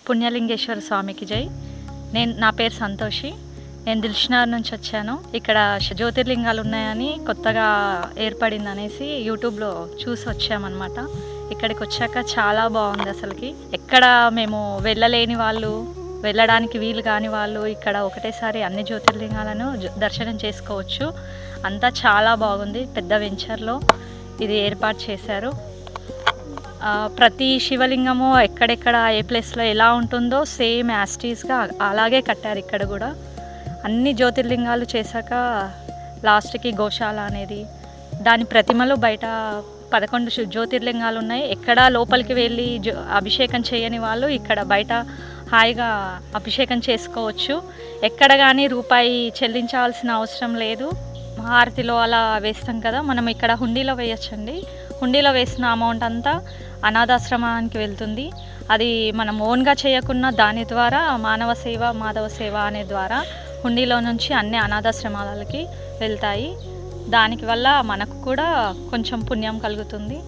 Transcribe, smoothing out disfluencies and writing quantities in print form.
పుణ్యలింగేశ్వర స్వామికి జై. నా పేరు సంతోషి. నేను దిల్షుక్నగర్ నుంచి వచ్చాను. ఇక్కడ జ్యోతిర్లింగాలు ఉన్నాయని కొత్తగా ఏర్పడింది అనేసి యూట్యూబ్లో చూసి వచ్చామన్నమాట. ఇక్కడికి వచ్చాక చాలా బాగుంది. అసలుకి ఎక్కడ మేము వెళ్ళలేని వాళ్ళు, వెళ్ళడానికి వీలు కాని వాళ్ళు ఇక్కడ ఒకటేసారి అన్ని జ్యోతిర్లింగాలను దర్శనం చేసుకోవచ్చు. అంతా చాలా బాగుంది. పెద్ద వెంచర్లో ఇది ఏర్పాటు చేశారు. ప్రతి శివలింగము ఎక్కడెక్కడ ఏ ప్లేస్లో ఎలా ఉంటుందో సేమ్ యాస్టీస్గా అలాగే కట్టారు. ఇక్కడ కూడా అన్ని జ్యోతిర్లింగాలు చేశాక లాస్ట్కి గోశాల అనేది, దాని ప్రతిమలు బయట 11 జ్యోతిర్లింగాలు ఉన్నాయి. ఎక్కడ లోపలికి వెళ్ళి అభిషేకం చేయని వాళ్ళు ఇక్కడ బయట హాయిగా అభిషేకం చేసుకోవచ్చు. ఎక్కడ కానీ రూపాయి చెల్లించాల్సిన అవసరం లేదు. హారతిలో అలా వేస్తాం కదా, మనం ఇక్కడ హుండీలో వేయచ్చండి. హుండీలో వేసిన అమౌంట్ అంతా అనాథాశ్రమానికి వెళ్తుంది. అది మనం ఓన్గా చేయకున్నా దాని ద్వారా మానవ సేవ మాధవ సేవ అనే ద్వారా హుండీలో నుంచి అన్ని అనాథాశ్రమాలకి వెళ్తాయి. దానికి వల్ల మనకు కూడా కొంచెం పుణ్యం కలుగుతుంది.